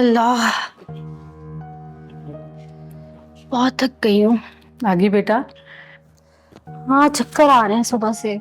अल्लाह, बहुत थक गई हूँ। आगे बेटा। हाँ, चक्कर आ रहे हैं सुबह से।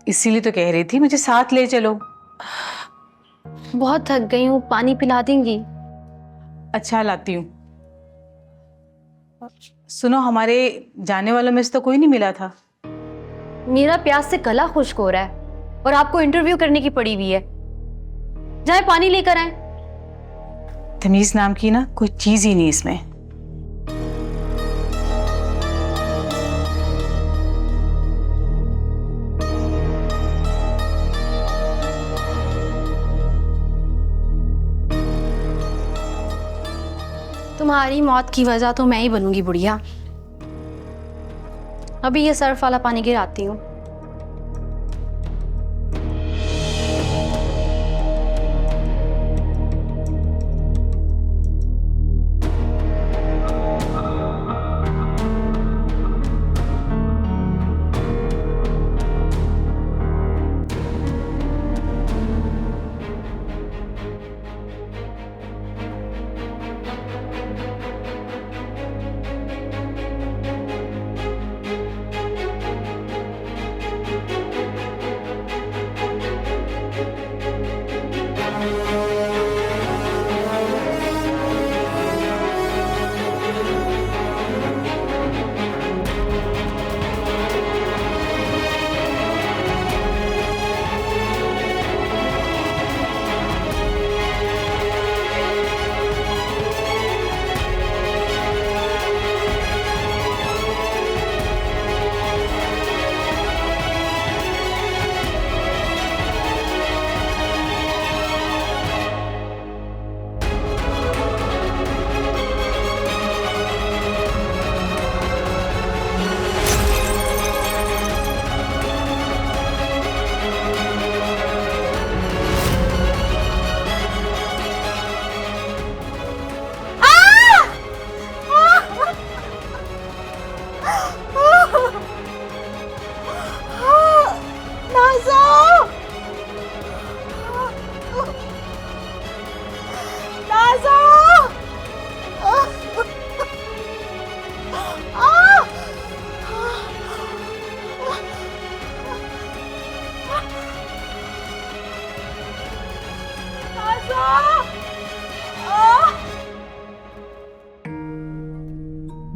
इसीलिए तो कह रही थी मुझे साथ ले चलो। बहुत थक गई हूँ, पानी पिला देंगी? अच्छा लाती हूँ। सुनो, हमारे जाने वालों में से तो कोई नहीं मिला था। मेरा प्यास से गला खुश्क हो रहा है और आपको इंटरव्यू करने की पड़ी हुई है। जाए पानी लेकर आए। तमीज नाम की ना कोई चीज ही नहीं इसमें। तुम्हारी मौत की वजह तो मैं ही बनूंगी बुढ़िया। अभी ये सर्फ वाला पानी गिराती हूँ।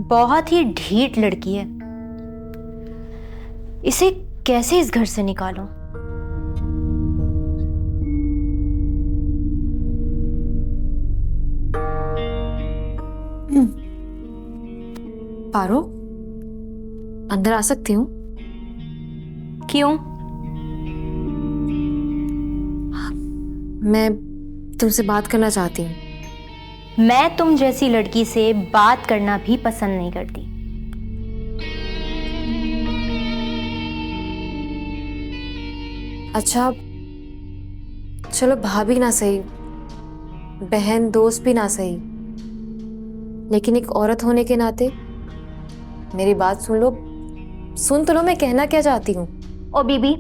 बहुत ही ढीठ लड़की है, इसे कैसे इस घर से निकालूं? पारो, अंदर आ सकती हूँ? क्यों? मैं तुमसे बात करना चाहती हूँ। मैं तुम जैसी लड़की से बात करना भी पसंद नहीं करती। अच्छा, चलो भाभी ना सही, बहन दोस्त भी ना सही, लेकिन एक औरत होने के नाते मेरी बात सुन लो। सुन तो लो मैं कहना क्या चाहती हूँ। ओ बीबी,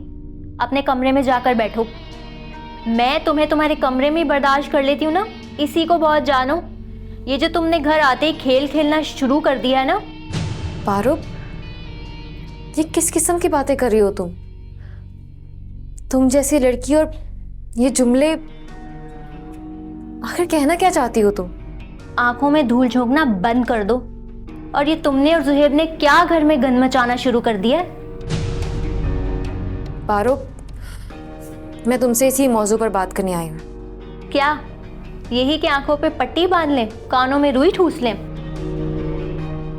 अपने कमरे में जाकर बैठो। मैं तुम्हें तुम्हारे कमरे में ही बर्दाश्त कर लेती हूँ ना, इसी को बहुत जानो। ये जो तुमने घर आते ही खेल खेलना शुरू कर दिया है ना। पारो, ये किस किस्म की बातें कर रही हो तुम? तुम जैसी लड़की और ये जुमले, आखिर कहना क्या चाहती हो तुम? आंखों में धूल झोंकना बंद कर दो। और ये तुमने और जुहेब ने क्या घर में गंद मचाना शुरू कर दिया है? पारो, मैं तुमसे इसी मौजू पर बात करने आई हूँ। क्या यही कि आंखों पे पट्टी बांध लें, कानों में रुई ठूस लें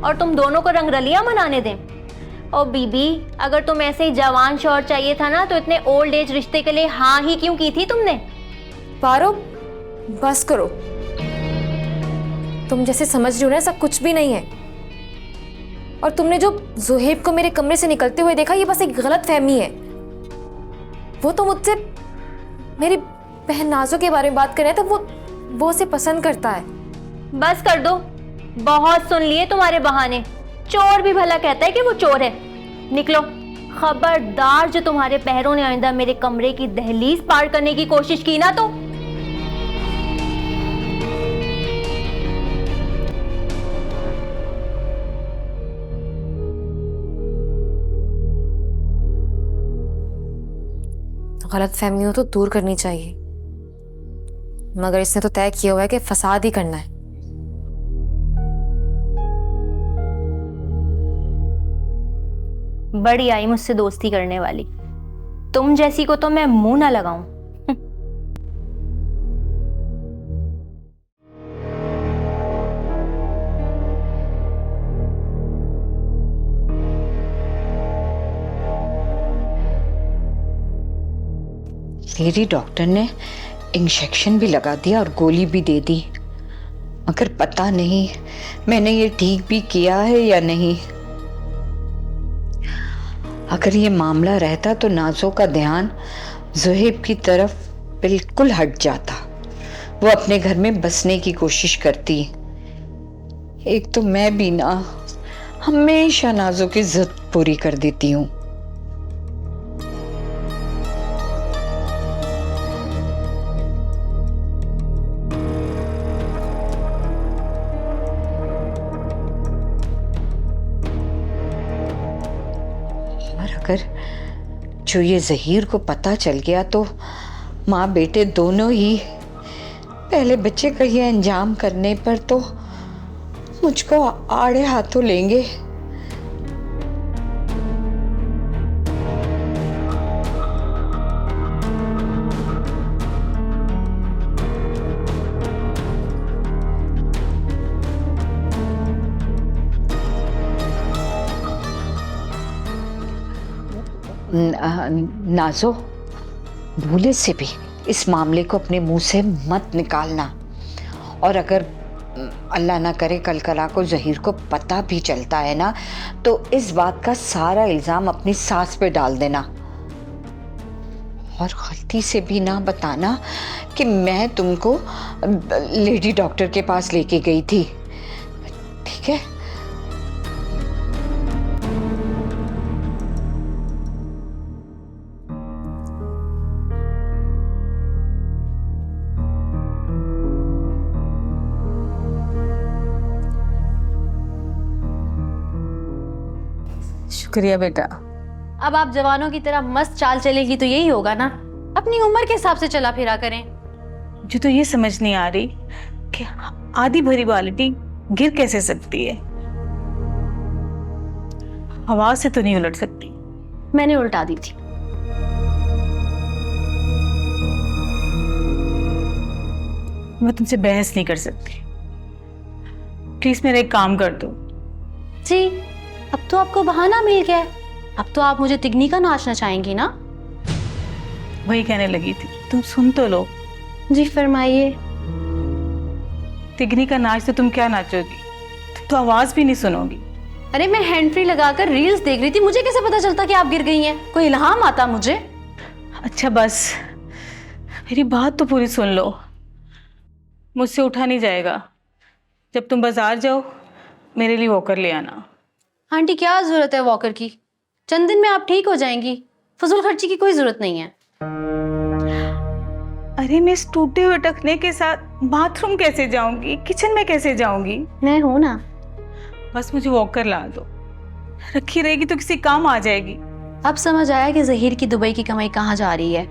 और तुम दोनों को रंगरलियां मनाने दें? ओ बीबी, अगर तुम ऐसे ही जवान शौहर चाहिए था ना, तो इतने ओल्ड एज रिश्ते के लिए हाँ ही क्यों की थी तुमने? पारो, बस करो। तुम जैसे समझ रही हो ना, सब कुछ भी नहीं है। और तुमने जो जुहेब को मेरे कमरे से निकलते हुए देखा, ये बस एक गलत फहमी है। वो तो मुझसे मेरी बहन नाजो के बारे में बात कर रहे थे, वो उसे पसंद करता है। बस कर दो, बहुत सुन लिए तुम्हारे बहाने। चोर भी भला कहता है कि वो चोर है। निकलो, खबरदार जो तुम्हारे पैरों ने आइंदा मेरे कमरे की दहलीज पार करने की कोशिश की ना तो। गलत फहमी हो तो दूर करनी चाहिए, मगर इसने तो तय किया हुआ है कि फसाद ही करना है। बड़ी आई मुझसे दोस्ती करने वाली, तुम जैसी को तो मैं मुंह ना लगाऊं। लेडी डॉक्टर ने इंजेक्शन भी लगा दिया और गोली भी दे दी, मगर पता नहीं मैंने ये ठीक भी किया है या नहीं। अगर ये मामला रहता तो नाज़ो का ध्यान ज़ुहैब की तरफ बिल्कुल हट जाता। वो अपने घर में बसने की कोशिश करती। एक तो मैं भी ना हमेशा नाज़ो की जिद पूरी कर देती हूँ। अगर जो ये ज़हीर को पता चल गया तो माँ बेटे दोनों ही पहले बच्चे का ये अंजाम करने पर तो मुझको आड़े हाथों लेंगे। नाज़ो, भूले से भी इस मामले को अपने मुंह से मत निकालना, और अगर अल्लाह ना करे कल कला को ज़हीर को पता भी चलता है ना, तो इस बात का सारा इल्ज़ाम अपनी सास पे डाल देना, और गलती से भी ना बताना कि मैं तुमको लेडी डॉक्टर के पास लेके गई थी, ठीक है? शुक्रिया बेटा। अब आप जवानों की तरह मस्त चाल चलेगी तो यही होगा ना, अपनी उम्र के हिसाब से चला फिरा करें। मुझे तो ये समझ नहीं आ रही कि आधी भरी बाल्टी गिर कैसे सकती है। आवाज से तो नहीं उलट सकती। मैंने उल्टा दी थी। मैं तुमसे बहस नहीं कर सकती, प्लीज मेरा एक काम कर दो। जी, अब तो आपको बहाना मिल गया है। अब तो आप मुझे तिगनी का नाचना चाहेंगी ना? वही कहने लगी थी, तुम सुन तो लो। जी फरमाइए। तिगनी का नाच तो तुम क्या नाचोगी, तुम तो आवाज भी नहीं सुनोगी। अरे मैं हैंड फ्री लगाकर रील्स देख रही थी, मुझे कैसे पता चलता कि आप गिर गई हैं? कोई इल्हाम आता मुझे? अच्छा बस, मेरी बात तो पूरी सुन लो। मुझसे उठा नहीं जाएगा। जब तुम बाजार जाओ मेरे लिए वॉकर ले आना। आंटी क्या जरूरत है वॉकर की? चंद दिन में आप ठीक हो जाएंगी, फजूल खर्ची की कोई जरूरत नहीं है। अरे मैं इस टूटे हुए टखने के साथ बाथरूम कैसे जाऊंगी, किचन में कैसे जाऊंगी? मैं हूं ना। बस मुझे वॉकर ला दो, रखी रहेगी तो किसी काम आ जाएगी। अब समझ आया कि ज़हीर की दुबई की कमाई कहाँ जा रही है।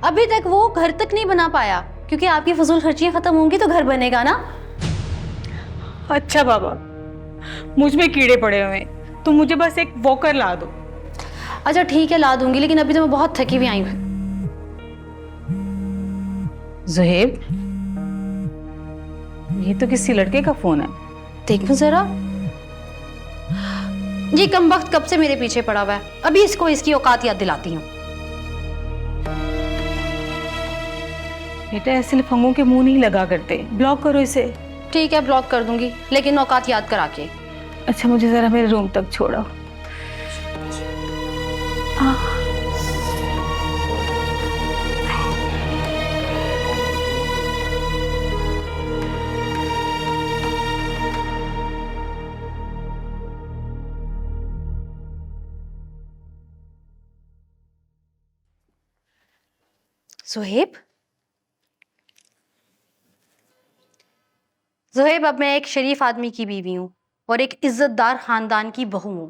अभी तक वो घर तक नहीं बना पाया, क्योंकि आपकी फजूल खर्चियां खत्म होंगी तो घर बनेगा ना। अच्छा बाबा, मुझ में कीड़े पड़े हुए हैं, तुम मुझे बस एक वॉकर ला दो। अच्छा ठीक है, ला दूंगी, लेकिन अभी तो मैं बहुत थकी हुई आई हूँ। ज़ुहैब, ये तो किसी लड़के का फोन है। देखो जरा, ये कमबख्त कब से मेरे पीछे पड़ा हुआ है, अभी इसको इसकी औकात याद दिलाती हूँ। बेटा ऐसे लफंगों के मुंह नहीं लगा करते, ब्लॉक करो इसे। ठीक है, ब्लॉक कर दूंगी, लेकिन औकात याद करा के। अच्छा मुझे जरा मेरे रूम तक छोड़ो। ज़ुहैब, ज़ुहैब, अब मैं एक शरीफ आदमी की बीवी हूँ और एक इज्जतदार खानदान की बहू हूँ।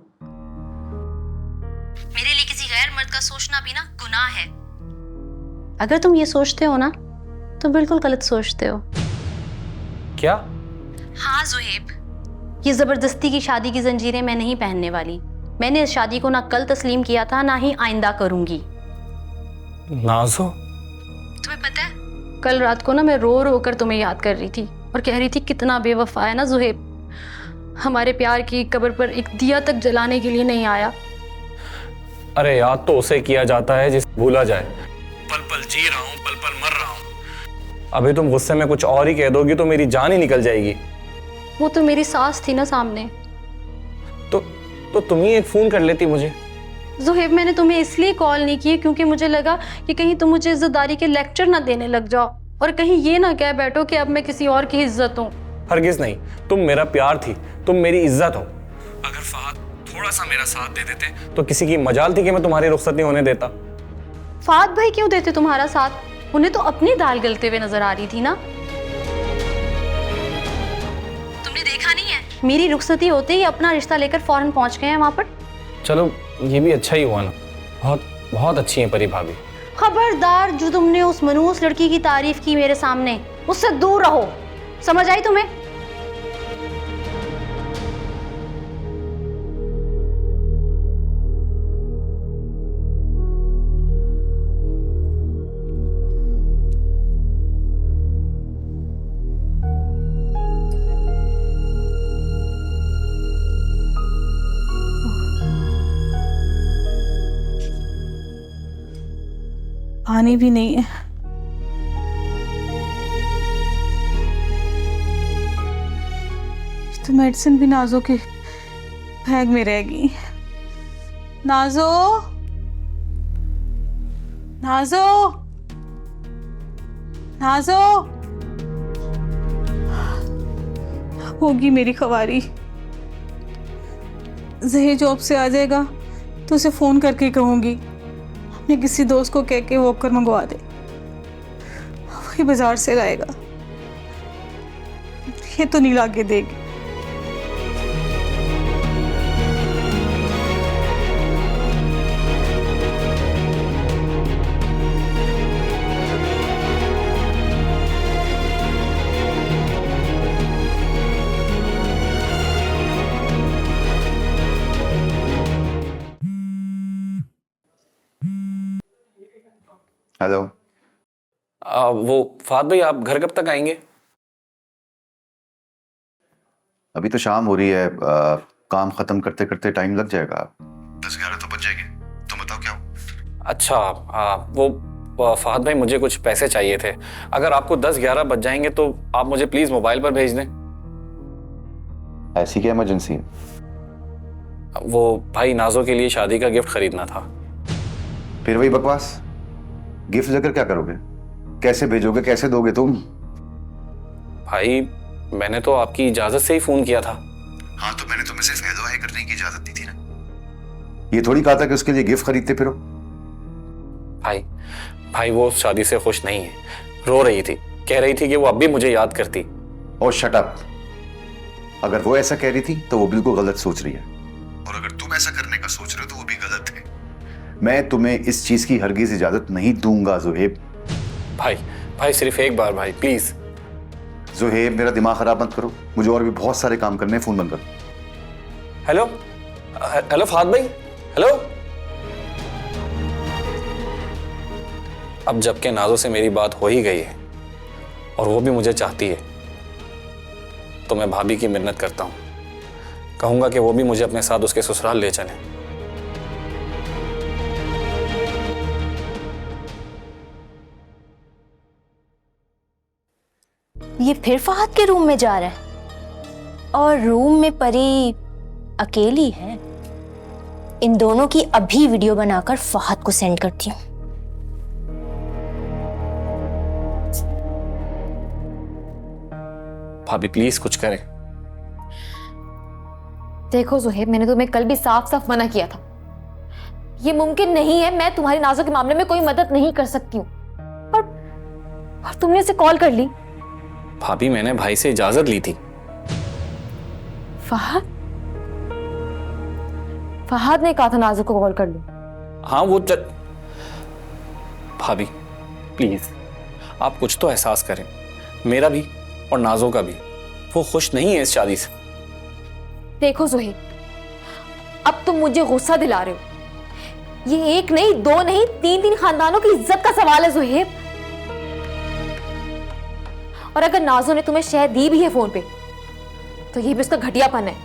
मेरे लिए किसी गैर मर्द का सोचना भी ना गुनाह है। अगर तुम ये सोचते हो ना तो बिल्कुल गलत सोचते हो। क्या? हाँ ज़ुहैब, ये ज़बरदस्ती की शादी की जंजीरें मैं नहीं पहनने वाली। मैंने इस शादी को ना कल तस्लीम किया था, ना ही आइंदा करूंगी। नाज़ो, तुम्हें पता है, कल रात को ना मैं रो रो कर तुम्हें याद कर रही थी और कह रही थी कितना बेवफा है ना ज़ुहैब, हमारे प्यार की कब्र पर एक दिया तक जलाने के लिए नहीं आया। अरे याद तो उसे किया जाता है जिसे भूला जाए। पल पल जी रहा हूँ, पल पल मर रहा हूँ। अभी तुम गुस्से में कुछ और ही कह दोगी तो मेरी जान ही निकल जाएगी। वो तो मेरी सास थी ना सामने। तो तुम ही एक फोन कर लेती मुझे। ज़ुहैब, मैंने तुम्हें इसलिए कॉल नहीं की क्योंकि मुझे लगा कि कहीं तुम मुझे इज्जतदारी के लेक्चर ना देने लग जाओ और कहीं ये ना कह बैठो कि अब मैं किसी और की इज्जत हूँ। हरगिज नहीं, तुम मेरा प्यार थी, तुम मेरी इज्जत हो। अगर फहद थोड़ा सा मेरा साथ दे देते तो किसी की मजाल थी कि मैं तुम्हारी रुखसत नहीं होने देता। फहद भाई क्यों देते तुम्हारा साथ? उन्हें तो अपनी दाल गलते हुए नजर आ रही थी ना। तुमने देखा नहीं है, मेरी रुखसती होते ही अपना रिश्ता लेकर फौरन पहुंच गए हैं वहां पर। चलो ये भी अच्छा ही हुआ ना। बहुत बहुत अच्छी है परी भाभी। खबरदार, जो तुमने उस मनूस लड़की की तारीफ की मेरे सामने, उससे दूर रहो। समझ आई तुम्हें? पानी भी नहीं है। तो मेडिसिन भी नाजो के बैग में रहेगी। नाजो, नाजो, नाजो, होगी मेरी खवारी। जही जॉब से आ जाएगा तो उसे फोन करके कहूंगी अपने किसी दोस्त को कह के वॉकर मंगवा दे, वही बाजार से लाएगा। ये तो नहीं लाके देगी। हेलो। वो फहद भाई, आप घर कब तक आएंगे? अभी तो शाम हो रही है, काम खत्म करते करते टाइम लग जाएगा। 10-11 तो बज जाएंगे। तुम बताओ क्या हो? अच्छा, वो फहद भाई, मुझे कुछ पैसे चाहिए थे। अगर आपको 10-11 बज जाएंगे तो आप मुझे प्लीज मोबाइल पर भेज दें। ऐसी क्या इमरजेंसी है? वो भाई, नाजो के लिए शादी का गिफ्ट खरीदना था। फिर वही बकवास। गिफ्ट लेकर क्या करोगे? कैसे भेजोगे, कैसे दोगे तुम? भाई, मैंने तो आपकी इजाजत से ही फोन किया था। हाँ, तो मैंने तुम्हें सिर्फ हेलो हाय करने की इजाजत दी थी ना। ये थोड़ी कहा था कि उसके लिए गिफ्ट खरीदते फिरो। भाई वो शादी से खुश नहीं है, रो रही थी, कह रही थी कि वो अब भी मुझे याद करती। और शट अप। अगर वो ऐसा कह रही थी तो वो बिल्कुल गलत सोच रही है, और अगर तुम ऐसा करने का सोच रहे हो तो वो भी गलत है। मैं तुम्हें इस चीज की हरगिज इजाजत नहीं दूंगा ज़ुहैब। भाई सिर्फ एक बार भाई, प्लीज। ज़ुहैब, मेरा दिमाग खराब मत करो, मुझे और भी बहुत सारे काम करने हैं। फोन बंद करो। हेलो हेलो फहद भाई, हेलो। अब जबकि नाजो से मेरी बात हो ही गई है और वो भी मुझे चाहती है, तो मैं भाभी की मिन्नत करता हूँ, कहूंगा कि वो भी मुझे अपने साथ उसके ससुराल ले चले। ये फिर फहद के रूम में जा रहा है और रूम में परी अकेली है। इन दोनों की अभी वीडियो बनाकर फहद को सेंड करती हूँ। भाभी प्लीज कुछ करें। देखो ज़ुहैब, मैंने तुम्हें कल भी साफ साफ मना किया था, ये मुमकिन नहीं है, मैं तुम्हारी नाज़ो के मामले में कोई मदद नहीं कर सकती हूँ। और तुमने उसे कॉल कर ली। भाभी, मैंने भाई से इजाजत ली थी। फहद ने कहा था नाज़ो को कॉल कर लो। हाँ, भाभी प्लीज आप कुछ तो एहसास करें, मेरा भी और नाजो का भी। वो खुश नहीं है इस शादी से। देखो जोहेब, अब तुम मुझे गुस्सा दिला रहे हो। ये एक नहीं, दो नहीं, तीन तीन खानदानों की इज्जत का सवाल है जोहेब। और अगर नाजो ने तुम्हें शह दी भी है फोन पे, तो ये भी उसका घटियापन है।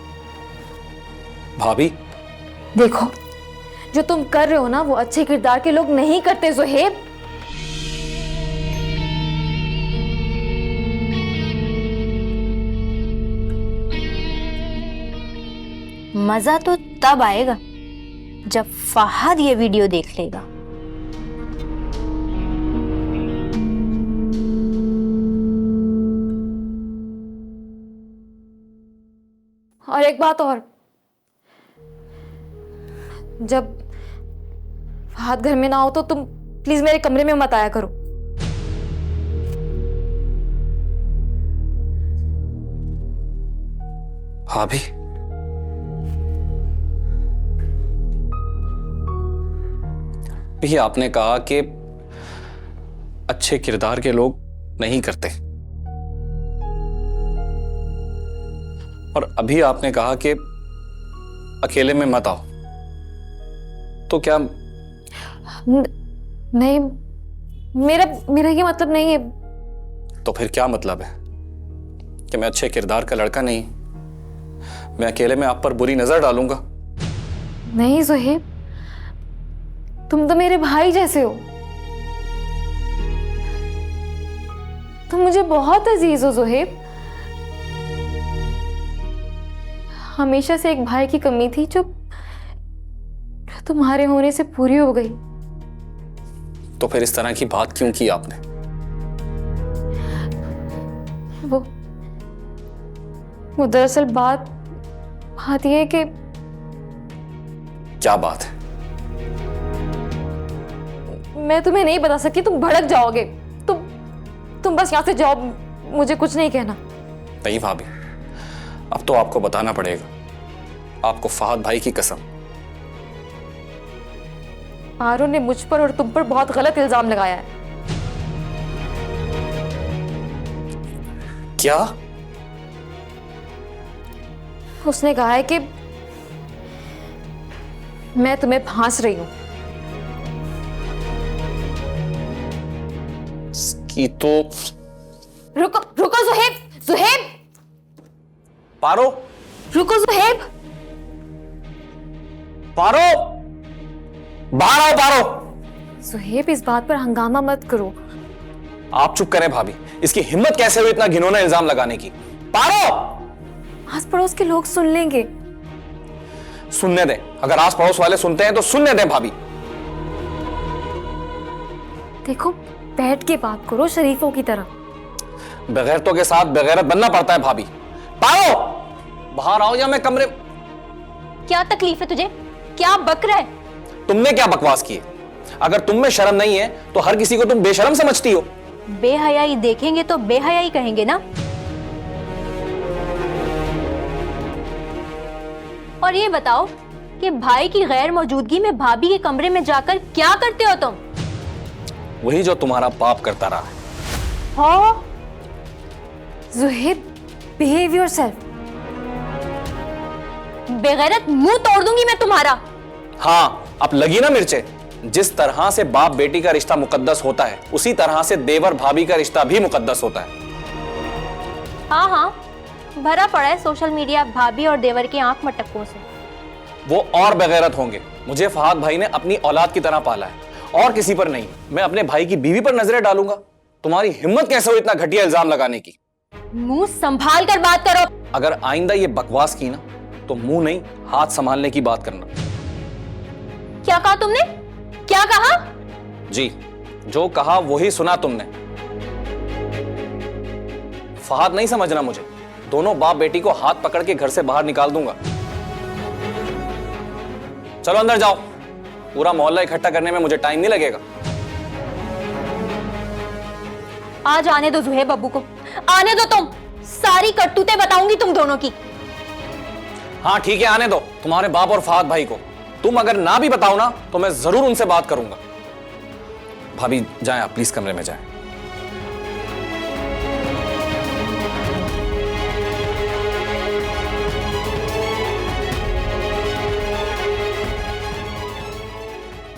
भाभी देखो, जो तुम कर रहे हो ना, वो अच्छे किरदार के लोग नहीं करते जोहेब। मजा तो तब आएगा जब फहद ये वीडियो देख लेगा। और एक बात और, जब फहद घर में ना हो तो तुम प्लीज मेरे कमरे में मत आया करो। भाभी भी आपने कहा कि अच्छे किरदार के लोग नहीं करते, और अभी आपने कहा कि अकेले में मत आओ, तो क्या? नहीं, मेरा ये मतलब नहीं है। तो फिर क्या मतलब है? कि मैं अच्छे किरदार का लड़का नहीं, मैं अकेले में आप पर बुरी नजर डालूंगा? नहीं जोहेब, तुम तो मेरे भाई जैसे हो। तुम मुझे बहुत अजीज हो जोहेब। हमेशा से एक भाई की कमी थी जो तुम्हारे होने से पूरी हो गई। तो फिर इस तरह की बात क्यों की आपने? वो दरअसल बात ये है कि क्या बात है? मैं तुम्हें नहीं बता सकती, तुम भड़क जाओगे। तुम बस यहाँ से जाओ, मुझे कुछ नहीं कहना। नहीं भाभी, अब तो आपको बताना पड़ेगा। आपको फहद भाई की कसम। आरो ने मुझ पर और तुम पर बहुत गलत इल्जाम लगाया है। क्या? उसने कहा है कि मैं तुम्हें फांस रही हूं। इसकी तो रुको रुको जुहेब, जुहेब पारो, रुको जुहेब। पारो, बाहर आओ पारो। जुहेब, इस बात पर हंगामा मत करो। आप चुप करें भाभी, इसकी हिम्मत कैसे हुई इतना घिनौना इल्जाम लगाने की? पारो! आस पड़ोस के लोग सुन लेंगे। सुनने दें, अगर आस पड़ोस वाले सुनते हैं तो सुनने दें भाभी। देखो, बैठ के बात करो शरीफों की तरह। बेगैरतों के साथ बेगैरत बनना पड़ता है भाभी। पारो, बाहर आओ या मैं कमरे। क्या तकलीफ है तुझे? क्या बक रहा है? तुमने क्या बकवास की है? अगर तुम में शर्म नहीं है तो हर किसी को तुम बेशर्म समझती हो। बेहयाई देखेंगे तो बेहयाई कहेंगे ना। और ये बताओ कि भाई की गैर मौजूदगी में भाभी के कमरे में जाकर क्या करते हो तुम? वही जो तुम्हारा बाप करता रहा है। हाँ जुहेब, बिहेव योरसेल्फ। बेगैरत मुंह तोड़ दूंगी मैं तुम्हारा। हाँ, अब लगी ना मिर्चे। जिस तरह से बाप बेटी का रिश्ता मुकद्दस होता है, उसी तरह से देवर भाभी का रिश्ता भी मुकद्दस होता है। हाँ हाँ, भरा पड़ा है सोशल मीडिया भाभी और देवर की आंख मटकों से। वो और बेगैरत होंगे। मुझे फहद भाई ने अपनी औलाद की तरह पाला है, और किसी पर नहीं। मैं अपने भाई की बीवी पर नजरें डालूंगा? तुम्हारी हिम्मत कैसे हुई इतना घटिया इल्जाम लगाने की? मुंह संभाल कर बात करो। अगर आइंदा ये बकवास की ना, तो मुंह नहीं हाथ संभालने की बात करना। क्या कहा तुमने? क्या कहा? जी, जो कहा वही सुना तुमने। फहद नहीं समझना मुझे। दोनों बाप बेटी को हाथ पकड़ के घर से बाहर निकाल दूंगा। चलो अंदर जाओ। पूरा मोहल्ला इकट्ठा करने में मुझे टाइम नहीं लगेगा। आज आने दो जुहेब अब्बू को, आने दो। तुम सारी करतूतें बताऊंगी तुम दोनों की। हाँ ठीक है, आने दो तुम्हारे बाप और फहद भाई को। तुम अगर ना भी बताओ ना, तो मैं जरूर उनसे बात करूंगा। भाभी जाएं आप, प्लीज कमरे में जाएं।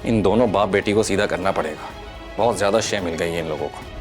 इन दोनों बाप बेटी को सीधा करना पड़ेगा, बहुत ज्यादा शेम मिल गई है इन लोगों को।